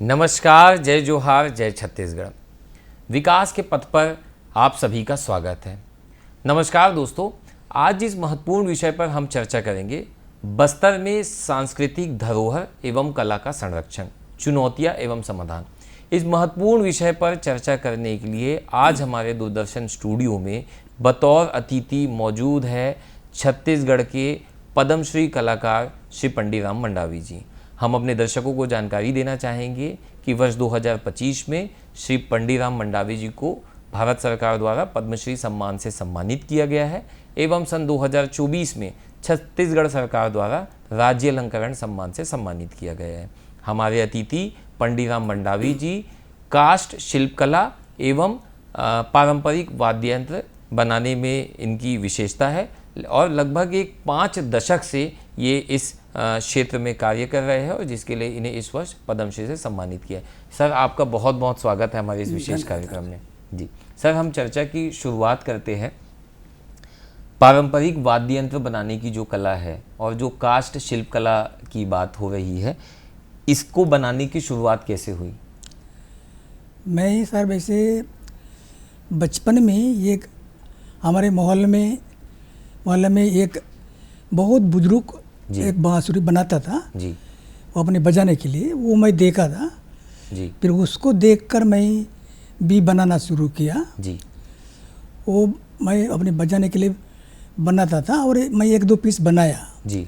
नमस्कार, जय जोहार, जय छत्तीसगढ़। विकास के पथ पर आप सभी का स्वागत है। नमस्कार दोस्तों, आज जिस महत्वपूर्ण विषय पर हम चर्चा करेंगे, बस्तर में सांस्कृतिक धरोहर एवं कला का संरक्षण, चुनौतियां एवं समाधान। इस महत्वपूर्ण विषय पर चर्चा करने के लिए आज हमारे दूरदर्शन स्टूडियो में बतौर अतिथि मौजूद है छत्तीसगढ़ के पद्मश्री कलाकार श्री पंडीराम मंडावी जी। हम अपने दर्शकों को जानकारी देना चाहेंगे कि वर्ष 2025 में श्री पंडीराम मंडावी जी को भारत सरकार द्वारा पद्मश्री सम्मान से सम्मानित किया गया है एवं सन 2024 में छत्तीसगढ़ सरकार द्वारा राज्य अलंकरण सम्मान से सम्मानित किया गया है। हमारे अतिथि पंडीराम मंडावी जी काष्ठ शिल्पकला एवं पारंपरिक वाद्य यंत्र बनाने में इनकी विशेषता है और लगभग एक 5 दशक से ये इस क्षेत्र में कार्य कर रहे हैं और जिसके लिए इन्हें इस वर्ष पद्मश्री से सम्मानित किया है। सर, आपका बहुत बहुत स्वागत है हमारे इस विशेष कार्यक्रम में। जी सर, हम चर्चा की शुरुआत करते हैं। पारंपरिक वाद्य यंत्र बनाने की जो कला है और जो काष्ठ शिल्प कला की बात हो रही है, इसको बनाने की शुरुआत कैसे हुई? मैं सर वैसे बचपन में ये हमारे मोहल्ले में एक बहुत बुजुर्ग एक बांसुरी बनाता था जी। वो अपने बजाने के लिए, वो मैं देखा था जी। फिर उसको देखकर मैं भी बनाना शुरू किया जी। वो मैं अपने बजाने के लिए बनाता था और मैं 1-2 पीस बनाया जी।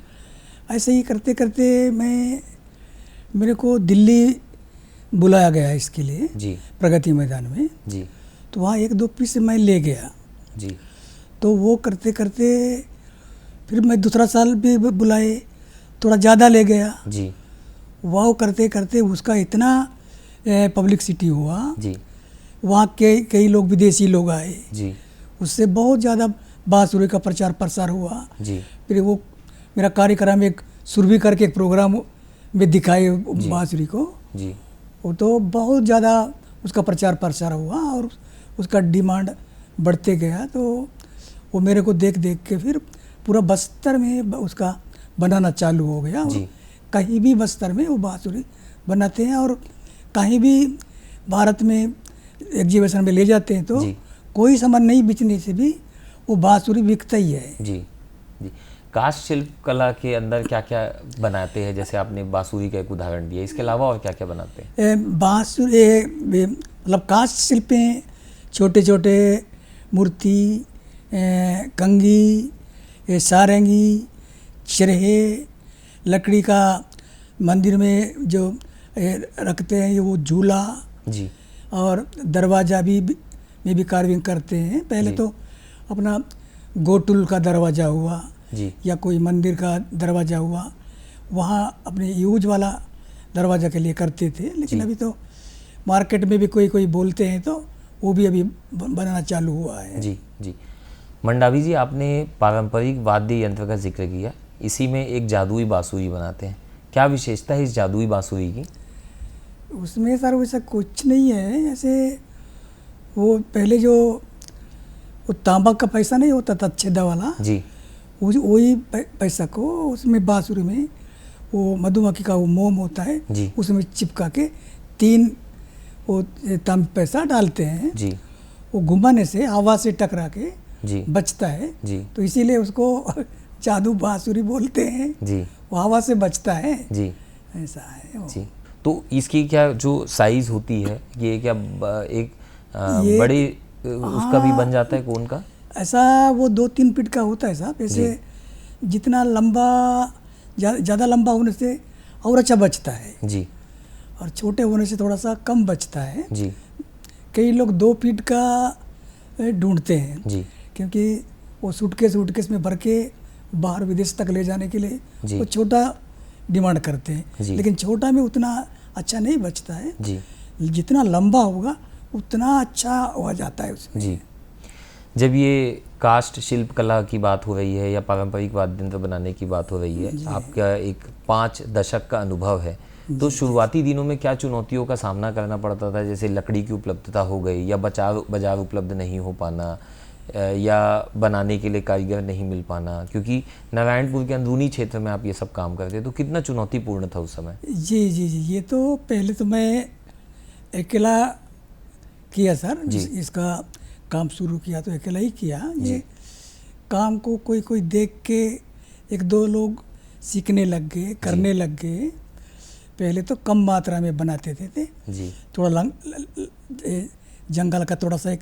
ऐसे ही करते करते मेरे को दिल्ली बुलाया गया इसके लिए जी। प्रगति मैदान में जी। तो वहाँ 1-2 पीस मैं ले गया जी। तो वो करते करते फिर मैं दूसरा साल भी बुलाए, थोड़ा ज़्यादा ले गया जी। वाह करते करते उसका इतना पब्लिसिटी हुआ जी। वहाँ के कई लोग विदेशी लोग आए जी। उससे बहुत ज़्यादा बांसुरी का प्रचार प्रसार हुआ जी। फिर वो मेरा कार्यक्रम एक सुरभि करके एक प्रोग्राम में दिखाए बांसुरी को जी। वो तो बहुत ज़्यादा उसका प्रचार प्रसार हुआ और उसका डिमांड बढ़ते गया तो वो मेरे को देख देख के फिर पूरा बस्तर में उसका बनाना चालू हो गया। कहीं भी बस्तर में वो बांसुरी बनाते हैं और कहीं भी भारत में एग्जीबिशन में ले जाते हैं तो कोई सामान नहीं बेचने से भी वो बांसुरी बिकता ही है। जी। जी। काष्ठ शिल्प कला के अंदर क्या क्या बनाते हैं? जैसे आपने बांसुरी का एक उदाहरण दिया, इसके अलावा और क्या क्या बनाते हैं? बांसुरी मतलब काष्ठ शिल्प में छोटे छोटे मूर्ति, कंगी, सारंगी, चरहे, लकड़ी का मंदिर में जो रखते हैं ये वो झूला जी। और दरवाज़ा में भी कार्विंग करते हैं। पहले तो अपना गोटुल का दरवाज़ा हुआ जी। या कोई मंदिर का दरवाज़ा हुआ, वहाँ अपने यूज वाला दरवाज़ा के लिए करते थे, लेकिन अभी तो मार्केट में भी कोई बोलते हैं तो वो भी अभी बनाना चालू हुआ है। जी। जी। मंडावी जी, आपने पारंपरिक वाद्य यंत्र का जिक्र किया, इसी में एक जादुई बांसुरी बनाते हैं। क्या विशेषता है इस जादुई बांसुरी की? उसमें सर वैसा कुछ नहीं है, ऐसे वो पहले जो वो तांबा का पैसा नहीं होता था छेदा वाला जी, वही पैसा को उसमें बांसुरी में वो मधुमक्खी का वो मोम होता है जी, उसमें चिपका के 3 वो तांबा पैसा डालते हैं जी, वो घुमाने से हवा से टकरा के जी, बचता है जी, तो इसीलिए उसको जादू बांसुरी बोलते हैं। जी, वो हवा से बचता है जी, ऐसा है वो। जी। तो इसकी क्या जो साइज होती है, ये क्या एक ये बड़े उसका भी बन जाता है कोन का? ऐसा वो 2-3 फीट का होता है साहब, ऐसे जितना लंबा ज़्यादा लंबा होने से और अच्छा बचता है जी, और छोटे होने से थोड़ा सा कम बचता है। जी, कई लोग 2 फीट का ढूंढते हैं जी, क्योंकि वो सूटकेस में भर के बाहर विदेश तक ले जाने के लिए जी, वो छोटा डिमांड करते हैं, जी, लेकिन छोटा में उतना अच्छा नहीं बचता है। जी, जितना लंबा होगा उतना अच्छा हो जाता है उसमें। जी। जब ये काष्ठ शिल्प कला की बात हो रही है या पारंपरिक वाद्य यंत्र बनाने की बात हो रही है, आपका एक 5 दशक का अनुभव है, तो शुरुआती दिनों में क्या चुनौतियों का सामना करना पड़ता था? जैसे लकड़ी की उपलब्धता हो गई या बाजार उपलब्ध नहीं हो पाना या बनाने के लिए कारीगर नहीं मिल पाना, क्योंकि नारायणपुर के अंदरूनी क्षेत्र में आप ये सब काम करते, तो कितना चुनौतीपूर्ण था उस समय? जी जी जी, ये तो पहले तो मैं अकेला किया सर। इसका काम शुरू किया तो अकेला ही किया। ये काम को कोई कोई देख के एक दो लोग सीखने लग गए, करने लग गए। पहले तो कम मात्रा में बनाते थे जी। थोड़ा जंगल का थोड़ा सा एक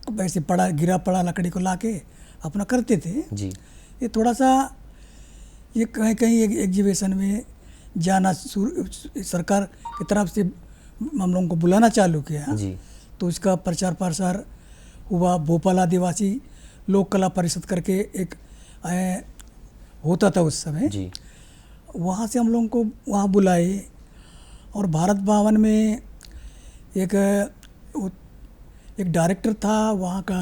वैसे पड़ा गिरा पड़ा लकड़ी को लाके अपना करते थे जी। ये थोड़ा सा ये कहीं कहीं एग्जीबिशन में जाना सरकार की तरफ से हम लोगों को बुलाना चालू किया जी। तो इसका प्रचार प्रसार हुआ। भोपाल आदिवासी लोक कला परिषद करके एक होता था उस समय जी। वहाँ से हम लोगों को वहाँ बुलाए और भारत भवन में एक डायरेक्टर था वहाँ का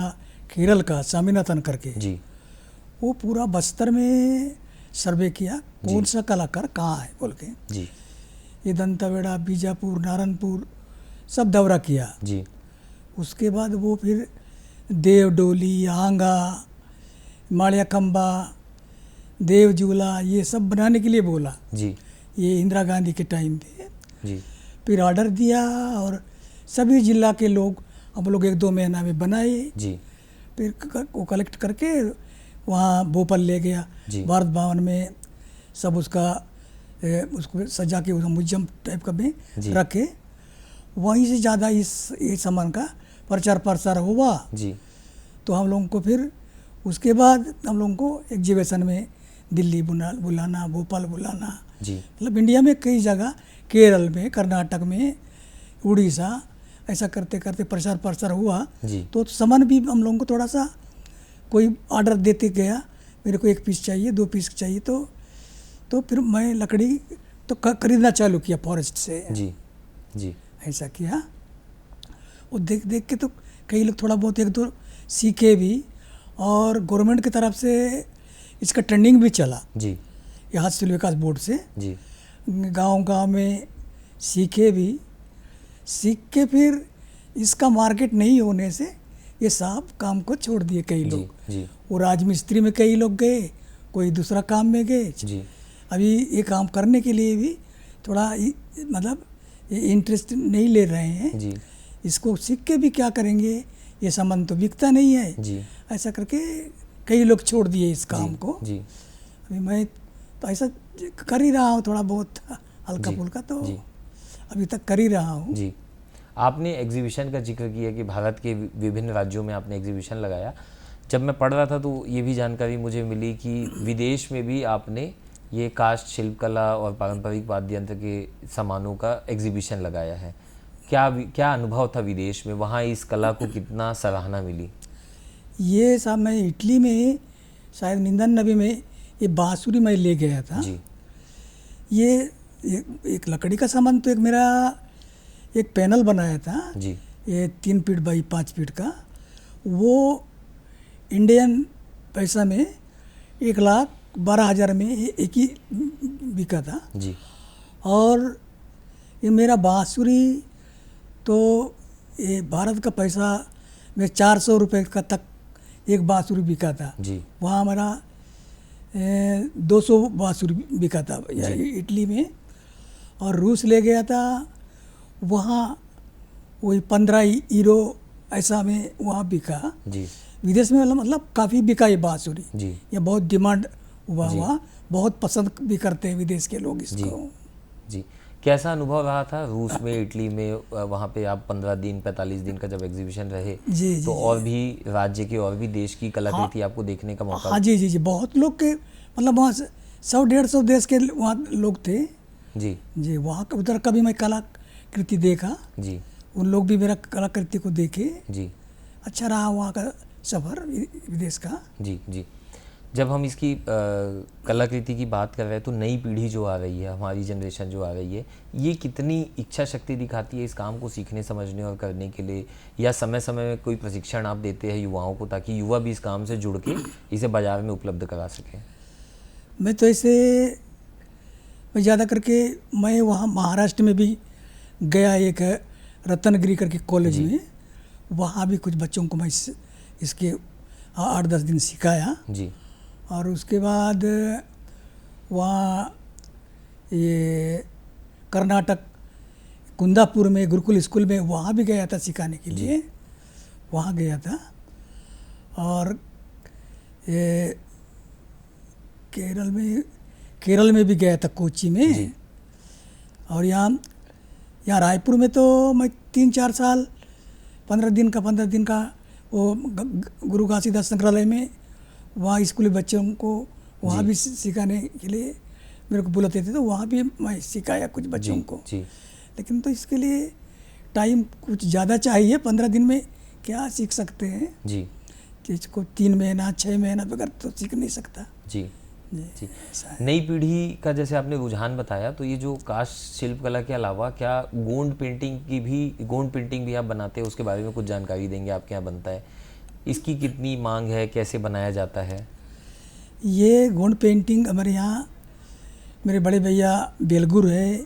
केरल का स्वामीनाथन करके जी। वो पूरा बस्तर में सर्वे किया कौन सा कलाकार कहाँ है बोल के जी। ये दंतावेड़ा, बीजापुर, नारायणपुर सब दौरा किया जी। उसके बाद वो फिर देवडोली, आंगा, माड़ियाकंबा, देवजूला ये सब बनाने के लिए बोला जी। ये इंदिरा गांधी के टाइम पे। जी। फिर ऑर्डर दिया और सभी जिला के लोग हम लोग 1-2 महीना में बनाए। जी। फिर वो कलेक्ट करके वहाँ भोपाल ले गया भारत भवन में सब उसको सजा के म्यूजियम टाइप का में रखे। वहीं से ज़्यादा इस सामान का प्रचार प्रसार हुआ जी। तो हम लोगों को फिर उसके बाद हम लोगों को एग्जीबिशन में दिल्ली बुलाना, भोपाल बुलाना, मतलब इंडिया में कई जगह, केरल में, कर्नाटक में, उड़ीसा, ऐसा करते करते प्रचार प्रसार हुआ। तो सामान भी हम लोगों को थोड़ा सा कोई ऑर्डर देते गया, मेरे को 1 पीस चाहिए, 2 पीस चाहिए तो फिर मैं लकड़ी तो खरीदना चालू किया फॉरेस्ट से। जी। जी। ऐसा किया। वो देख देख के तो कई लोग थोड़ा बहुत 1-2 सीखे भी और गवर्नमेंट की तरफ से इसका ट्रेंडिंग भी चला जी। ये हस्तशिल्प विकास बोर्ड से जी। गांव-गांव में सीखे भी, सीख के फिर इसका मार्केट नहीं होने से ये सब काम को छोड़ दिए कई लोग। जी। वो राजमिस्त्री में कई लोग गए, कोई दूसरा काम में गए। जी। अभी ये काम करने के लिए भी थोड़ा मतलब इंटरेस्ट नहीं ले रहे हैं। जी। इसको सीख के भी क्या करेंगे, ये सामान तो बिकता नहीं है। जी। ऐसा करके कई लोग छोड़ दिए इस काम को। जी। अभी मैं तो ऐसा कर ही रहा हूँ थोड़ा बहुत हल्का फुल्का, तो अभी तक कर ही रहा हूँ। जी। आपने एग्जीबिशन का जिक्र किया कि भारत के विभिन्न राज्यों में आपने एग्जीबिशन लगाया। जब मैं पढ़ रहा था तो ये भी जानकारी मुझे मिली कि विदेश में भी आपने ये काष्ठ शिल्पकला और पारंपरिक वाद्य यंत्र के सामानों का एग्जीबिशन लगाया है। क्या अनुभव था विदेश में, वहाँ इस कला को कितना सराहना मिली? ये सब मैं इटली में शायद 99 में ये बांसुरी मैं ले गया था जी। ये एक लकड़ी का सामान तो एक मेरा एक पैनल बनाया था जी। ये 3 फीट बाई 5 फीट का, वो इंडियन पैसा में 1,12,000 में एक ही बिका था जी। और ये मेरा बांसुरी तो ये भारत का पैसा में 400 रुपये का तक एक बांसुरी बिका था जी। वहाँ हमारा 200 बांसुरी बिका था इटली में। और रूस ले गया था, वहाँ वही 15 यूरो ऐसा में वहाँ बिका जी। विदेश में, मतलब काफ़ी बिका ये बांसुरी जी। ये बहुत डिमांड हुआ वहाँ, बहुत पसंद भी करते हैं विदेश के लोग इसको। जी। कैसा अनुभव रहा था रूस में, इटली में? वहाँ पे आप 15 दिन 45 दिन का जब एग्जीबिशन रहे तो और भी राज्य के और भी देश की कलाकृति आपको देखने का मौका? हाँ जी जी जी, बहुत लोग के मतलब वहाँ 100-150 देश के वहाँ लोग थे जी। जी। वहाँ उधर कभी मैं कलाकृति देखा जी, उन लोग भी मेरा कलाकृति को देखे जी। अच्छा रहा वहाँ का सफ़र विदेश का जी। जी। जब हम इसकी कलाकृति की बात कर रहे हैं तो नई पीढ़ी जो आ रही है, हमारी जनरेशन जो आ रही है, ये कितनी इच्छा शक्ति दिखाती है इस काम को सीखने, समझने और करने के लिए? या समय समय में कोई प्रशिक्षण आप देते हैं युवाओं को ताकि युवा भी इस काम से जुड़ के इसे बाज़ार में उपलब्ध करा सकें? मैं तो ऐसे मैं ज़्यादा करके मैं वहाँ महाराष्ट्र में भी गया, एक रत्नगिरी करके कॉलेज में, वहाँ भी कुछ बच्चों को मैं इसके 8-10 दिन सिखाया। जी और उसके बाद वहाँ ये कर्नाटक कुंदापुर में गुरुकुल स्कूल में वहाँ भी गया था सिखाने के लिए, वहाँ गया था। और ये केरल में भी गया था, कोची में। और यहाँ रायपुर में तो मैं 3-4 साल 15 दिन का वो गुरु घासीदास संग्रहालय में वहाँ स्कूली बच्चों को वहाँ भी सिखाने के लिए मेरे को बुलाते थे, तो वहाँ भी मैं सिखाया कुछ बच्चों को। लेकिन तो इसके लिए टाइम कुछ ज़्यादा चाहिए, 15 दिन में क्या सीख सकते हैं जी, इसको 3 महीना 6 महीना बगैर तो सीख नहीं सकता जी। जी नई पीढ़ी का जैसे आपने रुझान बताया, तो ये जो काष्ठ शिल्पकला के अलावा क्या गोंड पेंटिंग भी आप बनाते हैं, उसके बारे में कुछ जानकारी देंगे? आपके यहाँ बनता है, इसकी कितनी मांग है, कैसे बनाया जाता है? ये गोंड पेंटिंग हमारे यहाँ मेरे बड़े भैया बेलगुर है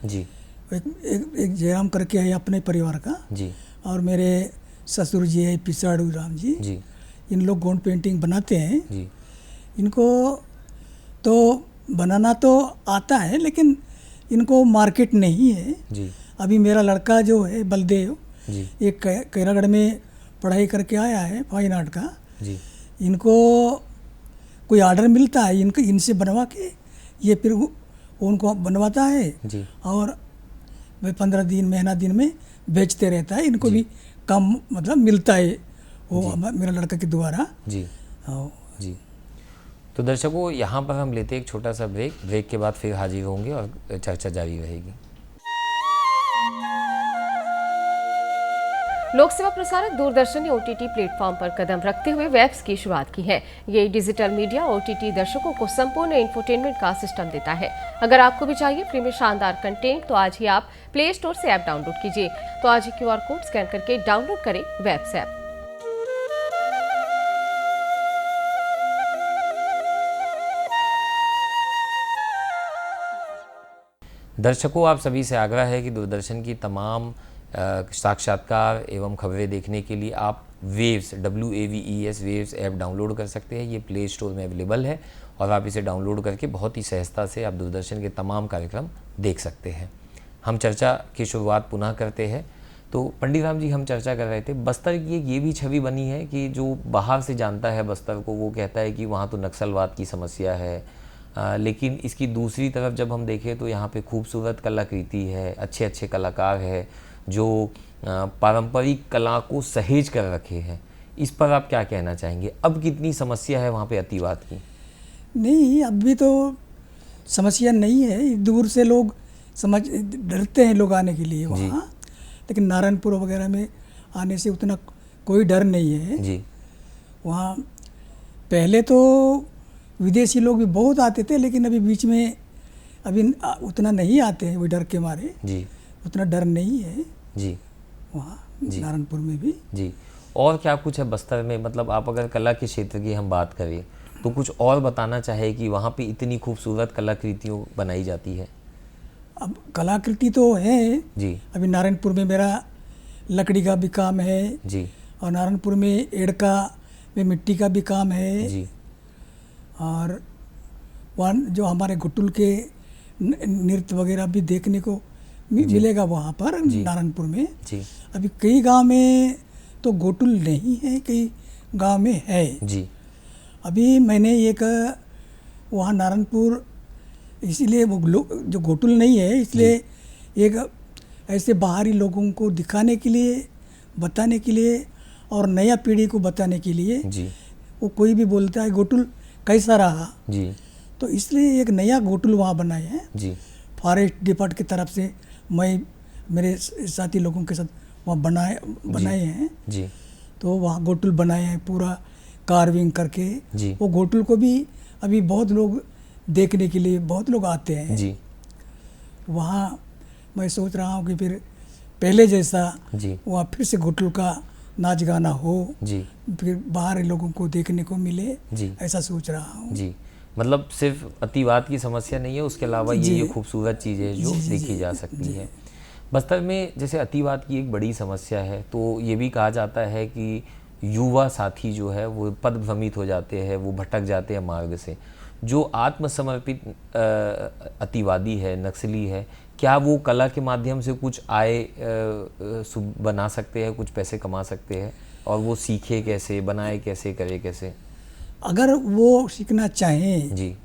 जी, एक जयराम करके है अपने परिवार का जी, और मेरे ससुर जी है पिसाड़ू राम जी, इन लोग गोंड पेंटिंग बनाते हैं जी। इनको तो बनाना तो आता है, लेकिन इनको मार्केट नहीं है जी। अभी मेरा लड़का जो है बलदेव जी, एक कैरागढ़ में पढ़ाई करके आया है फाइन आर्ट का जी। इनको कोई ऑर्डर मिलता है, इनसे बनवा के ये फिर उनको बनवाता है जी। और वे 15 दिन महीना दिन में बेचते रहता है। इनको भी कम मतलब मिलता है वो मेरा लड़का के द्वारा जी जी। तो दर्शकों, यहाँ पर हम लेते हैं एक छोटा सा ब्रेक के बाद फिर हाजिर होंगे और चर्चा जारी रहेगी। लोक सेवा प्रसारक दूरदर्शन ने OTT प्लेटफॉर्म पर कदम रखते हुए वेब्स की शुरुआत की है। ये डिजिटल मीडिया OTT दर्शकों को संपूर्ण इंफोटेनमेंट का सिस्टम देता है। अगर आपको भी चाहिए फ्री में शानदार कंटेंट, तो आज ही आप प्ले स्टोर से ऐप डाउनलोड कीजिए। तो आज ही QR कोड स्कैन करके डाउनलोड करें वेब्स ऐप। दर्शकों, आप सभी से आग्रह है कि दूरदर्शन की तमाम साक्षात्कार एवं खबरें देखने के लिए आप वेव्स वेव्स ऐप डाउनलोड कर सकते हैं। ये प्ले स्टोर में अवेलेबल है और आप इसे डाउनलोड करके बहुत ही सहजता से आप दूरदर्शन के तमाम कार्यक्रम देख सकते हैं। हम चर्चा की शुरुआत पुनः करते हैं। तो पंडित राम जी, हम चर्चा कर रहे थे बस्तर की ये भी छवि बनी है कि जो बाहर से जानता है बस्तर को, वो कहता है कि वहाँ तो नक्सलवाद की समस्या है, लेकिन इसकी दूसरी तरफ जब हम देखें तो यहाँ पे खूबसूरत कलाकृति है, अच्छे अच्छे कलाकार है जो पारंपरिक कला को सहेज कर रखे हैं। इस पर आप क्या कहना चाहेंगे? अब कितनी समस्या है वहाँ पे अतिवाद की? नहीं, अभी तो समस्या नहीं है। दूर से लोग डरते हैं लोग आने के लिए वहाँ, लेकिन नारायणपुर वगैरह में आने से उतना कोई डर नहीं है जी। वहाँ पहले तो विदेशी लोग भी बहुत आते थे, लेकिन अभी बीच में अभी उतना नहीं आते हैं, वो डर के मारे जी। उतना डर नहीं है जी वहाँ नारायणपुर में भी जी। और क्या कुछ है बस्तर में? मतलब आप अगर कला के क्षेत्र की हम बात करें तो कुछ और बताना चाहे कि वहाँ पे इतनी खूबसूरत कलाकृतियों बनाई जाती है? अब कलाकृति तो है जी। अभी नारायणपुर में मेरा लकड़ी का भी काम है जी, और नारायणपुर में एड़का में मिट्टी का भी काम है जी। और वहाँ जो हमारे घुटुल के नृत्य वगैरह भी देखने को मिलेगा वहाँ पर नारायणपुर में जी। अभी कई गांव में तो गोटुल नहीं है, कई गांव में है जी। अभी मैंने एक वहाँ नारायणपुर, इसीलिए वो जो गोटुल नहीं है, इसलिए एक ऐसे बाहरी लोगों को दिखाने के लिए, बताने के लिए और नया पीढ़ी को बताने के लिए जी। वो कोई भी बोलता है गोटुल कैसा रहा जी, तो इसलिए एक नया गोटुल वहाँ बनाए हैं जी। फॉरेस्ट डिपार्टमेंट की तरफ से मैं मेरे साथी लोगों के साथ वहाँ बनाए हैं जी। तो वहाँ गोटुल बनाए हैं पूरा कार्विंग करके जी। वो गोटुल को भी अभी बहुत लोग देखने के लिए बहुत लोग आते हैं जी। वहाँ मैं सोच रहा हूँ कि फिर पहले जैसा जी। वहाँ फिर से गोटुल का नाच गाना हो जी, फिर बाहर लोगों को देखने को मिले जी। ऐसा सोच रहा हूँ जी। मतलब सिर्फ अतिवाद की समस्या नहीं है, उसके अलावा ये खूबसूरत चीज़ें जो देखी जा सकती है। बस्तर में जैसे अतिवाद की एक बड़ी समस्या है, तो ये भी कहा जाता है कि युवा साथी जो है वो पदभ्रमित हो जाते हैं, वो भटक जाते हैं मार्ग से। जो आत्मसमर्पित अतिवादी है, नक्सली है, क्या वो कला के माध्यम से कुछ आय बना सकते हैं, कुछ पैसे कमा सकते हैं? और वो सीखे कैसे, बनाए कैसे, करे कैसे? अगर वो सीखना चाहें जी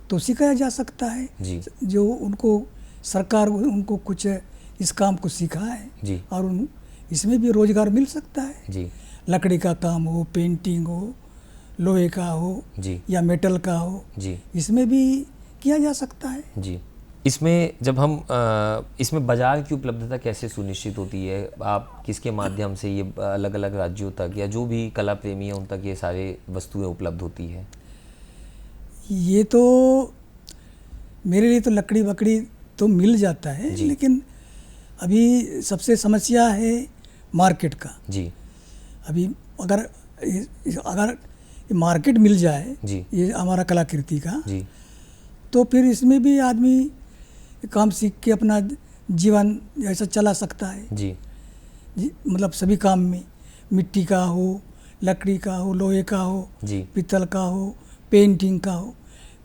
तो सिखाया जा सकता है। जी जो उनको सरकार उनको कुछ इस काम को सिखाए जी और इसमें भी रोजगार मिल सकता है। जी लकड़ी का काम हो, पेंटिंग हो, लोहे का हो जी या मेटल का हो, जी इसमें भी किया जा सकता है। जी। इसमें जब हम इसमें बाजार की उपलब्धता कैसे सुनिश्चित होती है? आप किसके माध्यम से ये अलग अलग राज्यों तक या जो भी कला प्रेमी है उन तक ये सारे वस्तुएं उपलब्ध होती है? ये तो मेरे लिए तो लकड़ी वकड़ी तो मिल जाता है, लेकिन अभी सबसे समस्या है मार्केट का। जी अभी अगर मार्केट मिल जाए जी ये हमारा कलाकृति का, जी तो फिर इसमें भी आदमी काम सीख के अपना जीवन ऐसा चला सकता है। जी मतलब सभी काम में, मिट्टी का हो, लकड़ी का हो, लोहे का हो, जी पीतल का हो, पेंटिंग का हो।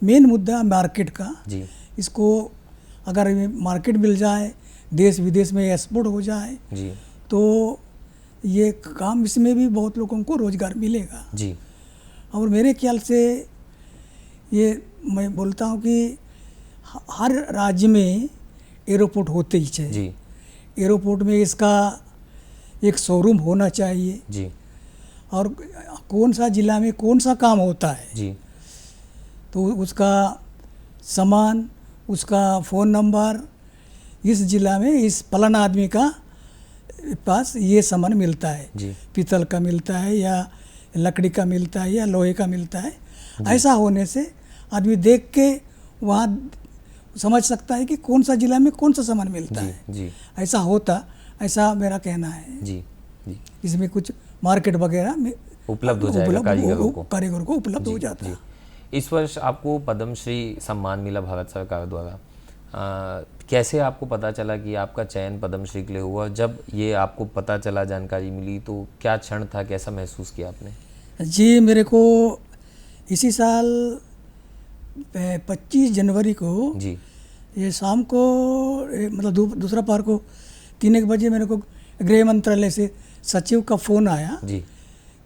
मेन मुद्दा मार्केट का। जी इसको अगर मार्केट मिल जाए, देश विदेश में एक्सपोर्ट हो जाए, जी तो ये काम, इसमें भी बहुत लोगों को रोजगार मिलेगा। जी और मेरे ख्याल से ये मैं बोलता हूँ कि हर राज्य में एयरपोर्ट होते ही चाहिए। जी एयरपोर्ट में इसका एक शोरूम होना चाहिए। जी और कौन सा जिला में कौन सा काम होता है, जी तो उसका सामान, उसका फ़ोन नंबर, इस जिला में इस फलाना आदमी का पास ये सामान मिलता है, जी पीतल का मिलता है या लकड़ी का मिलता है या लोहे का मिलता है। ऐसा होने से आदमी देख के वहाँ समझ सकता है कि कौन सा जिला में कौन सा सामान मिलता है। जी ऐसा होता, ऐसा मेरा कहना है। जी जी इसमें कुछ मार्केट वगैरह में उपलब्ध हो जाएगा कारीगरों को। उपलब्ध हो जाता है। इस वर्ष आपको पद्मश्री सम्मान मिला भारत सरकार द्वारा। कैसे आपको पता चला कि आपका चयन पद्मश्री के लिए हुआ? जब ये आपको पता चला, जानकारी मिली, तो क्या क्षण था, कैसा महसूस किया आपने? जी, मेरे को इसी साल 25 जनवरी को जी ये शाम को मतलब दूसरा पार को 3 बजे मेरे को गृह मंत्रालय से सचिव का फ़ोन आया जी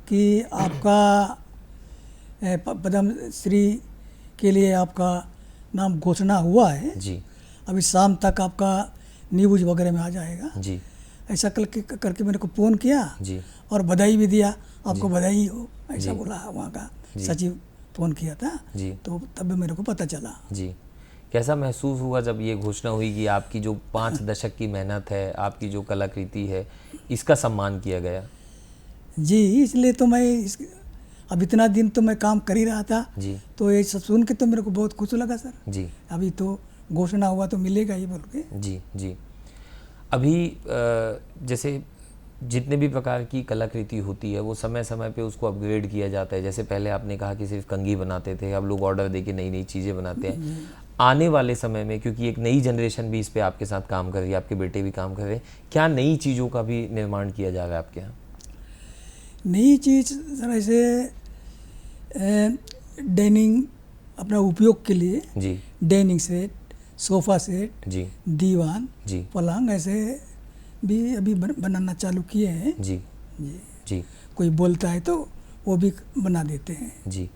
कि आपका पद्मश्री के लिए आपका नाम घोषणा हुआ है। जी अभी शाम तक आपका न्यूज़ वगैरह में आ जाएगा। जी ऐसा करके मेरे को फ़ोन किया जी और बधाई भी दिया, आपको बधाई हो, ऐसा बोला वहाँ का सचिव फ़ोन किया था। जी तो तब मेरे को पता चला। जी कैसा महसूस हुआ जब ये घोषणा हुई कि आपकी जो 5 दशक की मेहनत है, आपकी जो कलाकृति है, इसका सम्मान किया गया? जी, इसलिए तो मैं अब इतना दिन तो मैं काम कर ही रहा था जी तो ये सब सुन के तो मेरे को बहुत खुश लगा सर। जी अभी तो घोषणा हुआ तो मिलेगा ही बोल के। जी जी अभी जैसे जितने भी प्रकार की कलाकृति होती है वो समय समय पे उसको अपग्रेड किया जाता है। जैसे पहले आपने कहा कि सिर्फ कंघी बनाते थे, अब लोग ऑर्डर देके नई नई चीज़ें बनाते हैं। आने वाले समय में, क्योंकि एक नई जनरेशन भी इस पे आपके साथ काम कर रही है, आपके बेटे भी काम कर रहे हैं, क्या नई चीज़ों का भी निर्माण किया जा रहा है आपके यहाँ? नई चीज़ सर ऐसे डाइनिंग अपना उपयोग के लिए जी डाइनिंग सेट, सोफ़ा सेट, जी दीवान, जी पलंग ऐसे भी अभी बनाना चालू किए हैं। जी जी, जी कोई बोलता है तो वो भी बना देते हैं। जी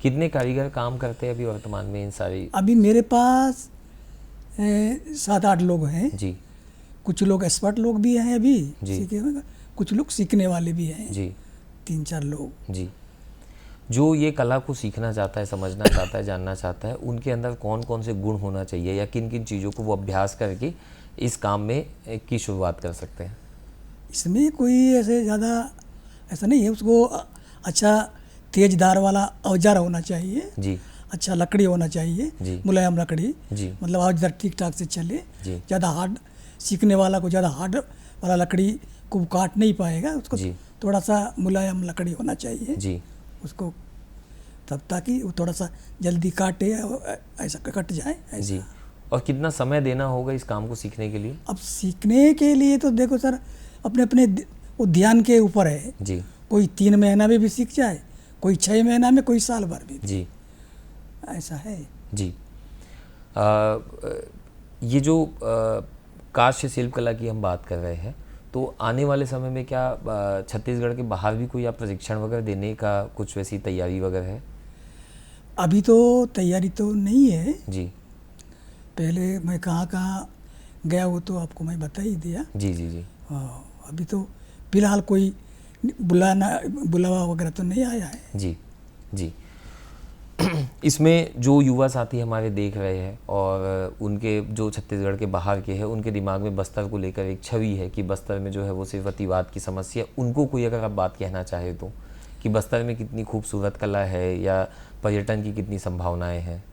कितने कारीगर काम करते हैं अभी वर्तमान में इन सारी? अभी मेरे पास 7-8 लोग हैं। जी कुछ लोग एक्सपर्ट लोग भी हैं अभी जी। सीखे हुए, कुछ लोग सीखने वाले भी हैं, जी 3-4 लोग। जी जो ये कला को सीखना चाहता है, समझना चाहता है, जानना चाहता है, उनके अंदर कौन कौन से गुण होना चाहिए या किन किन चीज़ों को वो अभ्यास करके इस काम में की शुरुआत कर सकते हैं? इसमें कोई ऐसे ज़्यादा ऐसा नहीं है, उसको अच्छा तेजधार वाला औजार होना चाहिए, जी अच्छा लकड़ी होना चाहिए, जी मुलायम लकड़ी, जी मतलब औजार ठीक ठाक से चले। जी ज़्यादा हार्ड, सीखने वाला को ज़्यादा हार्ड वाला लकड़ी को काट नहीं पाएगा, उसको जी थोड़ा सा मुलायम लकड़ी होना चाहिए जी उसको, तब ताकि वो थोड़ा सा जल्दी काटे, ऐसा कट जाए ऐसा। जी और कितना समय देना होगा इस काम को सीखने के लिए? अब सीखने के लिए तो देखो सर, अपने अपने वो ध्यान के ऊपर है। जी कोई 3 महीना में भी सीख जाए, कोई 6 महीना में, कोई साल भर भी, जी ऐसा है। जी। ये जो काष्ठ शिल्प कला की हम बात कर रहे हैं, तो आने वाले समय में क्या छत्तीसगढ़ के बाहर भी कोई आप प्रशिक्षण वगैरह देने का कुछ वैसी तैयारी वगैरह है? अभी तो तैयारी तो नहीं है। जी पहले मैं कहाँ कहाँ गया वो तो आपको मैं बता ही दिया। जी जी जी। अभी तो फिलहाल कोई बुलावा वगैरह तो नहीं आया है। जी जी। इसमें जो युवा साथी हमारे देख रहे हैं और उनके जो छत्तीसगढ़ के बाहर के हैं, उनके दिमाग में बस्तर को लेकर एक छवि है कि बस्तर में जो है वो सिर्फ अतिवाद की समस्या, उनको कोई अगर आप बात कहना चाहे तो कि बस्तर में कितनी खूबसूरत कला है या पर्यटन की कितनी संभावनाएं हैं?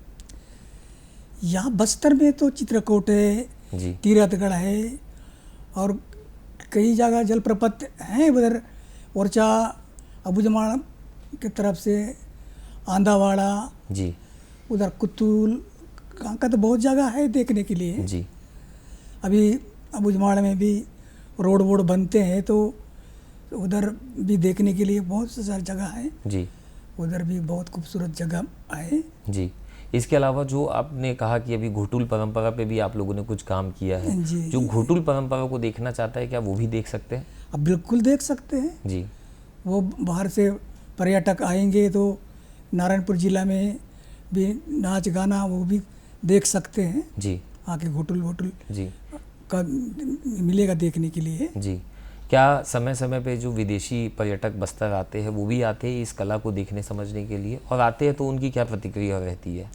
यहाँ बस्तर में तो चित्रकूट है जी तीरथगढ़ है और कई जगह जलप्रपात हैं उधर ओरछा अबूझमाड़ की तरफ से आंदावाड़ा जी उधर कुतुल कहाँ का तो बहुत जगह है देखने के लिए। जी अभी अबूझमाड़ में भी रोड वोड बनते हैं तो उधर भी देखने के लिए बहुत सारी जगह है। जी उधर भी बहुत खूबसूरत जगह है। जी। इसके अलावा जो आपने कहा कि अभी घोटुल परंपरा पे भी आप लोगों ने कुछ काम किया है, जी, जो घोटुल परंपरा को देखना चाहता है क्या वो भी देख सकते हैं? अब बिल्कुल देख सकते हैं। जी वो बाहर से पर्यटक आएंगे तो नारायणपुर जिला में भी नाच गाना वो भी देख सकते हैं। जी आके घोटुल वोटुल जी का मिलेगा देखने के लिए। जी। क्या समय समय पे जो विदेशी पर्यटक बस्तर आते हैं वो भी आते हैं इस कला को देखने समझने के लिए, और आते हैं तो उनकी क्या प्रतिक्रिया रहती है?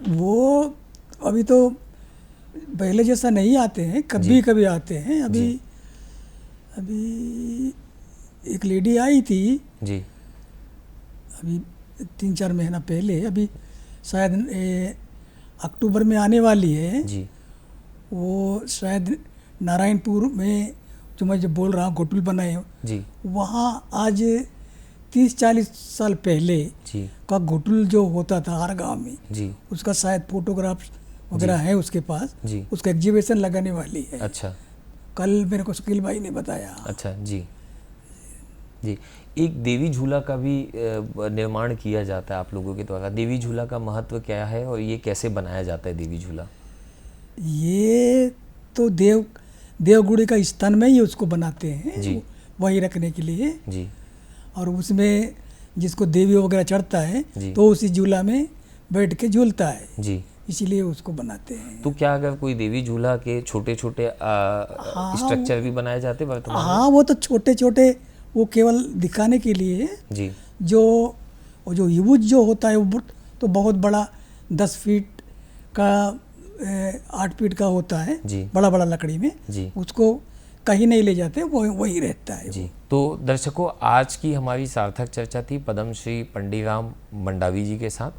वो अभी तो पहले जैसा नहीं आते हैं, कभी कभी आते हैं। अभी एक लेडी आई थी जी अभी 3-4 महीना पहले, अभी शायद अक्टूबर में आने वाली है। जी वो शायद नारायणपुर में जो मैं जो बोल रहा हूँ घोटुल बनाए जी वहाँ आज 30-40 साल पहले जी का घोटुल जो होता था हर गांव में, जी। उसका शायद फोटोग्राफ्स वगैरह है उसके पास। जी। उसका एग्जीबिशन लगाने वाली है। अच्छा कल मेरे को शकील भाई ने बताया। अच्छा। जी जी। एक देवी झूला का भी निर्माण किया जाता है आप लोगों के द्वारा। देवी झूला का महत्व क्या है और ये कैसे बनाया जाता है देवी झूला? ये तो देवगुड़ी का स्थान में ही उसको बनाते हैं जी। वही रखने के लिए। जी और उसमें जिसको देवी वगैरह चढ़ता है जी। तो उसी झूला में बैठ के झूलता है, जी। इसीलिए उसको बनाते हैं। तो क्या अगर कोई देवी झूला के छोटे छोटे स्ट्रक्चर भी बनाए जाते वर्तमान में? हाँ, वो तो छोटे छोटे वो केवल दिखाने के लिए है। जी जो युवुज जो होता है वो तो बहुत बड़ा 10 फीट का 8 फीट का होता है। जी। बड़ा बड़ा लकड़ी में। जी उसको कहीं नहीं ले जाते, वो वही रहता है। जी। तो दर्शकों, आज की हमारी सार्थक चर्चा थी पद्मश्री पंडीराम मंडावी जी के साथ।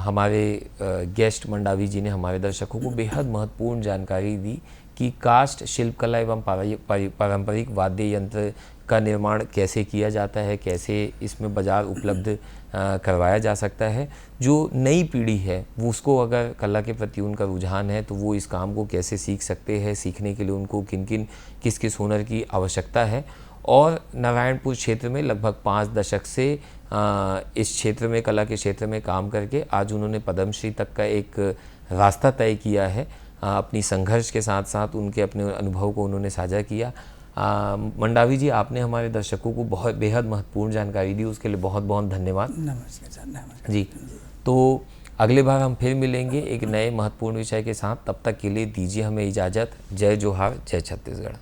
हमारे गेस्ट मंडावी जी ने हमारे दर्शकों को बेहद महत्वपूर्ण जानकारी दी कि काष्ठ शिल्पकला एवं पारंपरिक वाद्य यंत्र का निर्माण कैसे किया जाता है, कैसे इसमें बाजार उपलब्ध करवाया जा सकता है। जो नई पीढ़ी है वो उसको अगर कला के प्रति उनका रुझान है तो वो इस काम को कैसे सीख सकते हैं, सीखने के लिए उनको किस किस हुनर की आवश्यकता है। और नारायणपुर क्षेत्र में लगभग 5 दशक से इस क्षेत्र में, कला के क्षेत्र में काम करके आज उन्होंने पद्मश्री तक का एक रास्ता तय किया है। अपनी संघर्ष के साथ साथ उनके अपने अनुभव को उन्होंने साझा किया। मंडावी जी, आपने हमारे दर्शकों को बहुत बेहद महत्वपूर्ण जानकारी दी, उसके लिए बहुत बहुत धन्यवाद। नमस्कार सर। नमस्कार जी। तो अगले बार हम फिर मिलेंगे एक नए महत्वपूर्ण विषय के साथ। तब तक के लिए दीजिए हमें इजाज़त। जय जोहार, जय छत्तीसगढ़।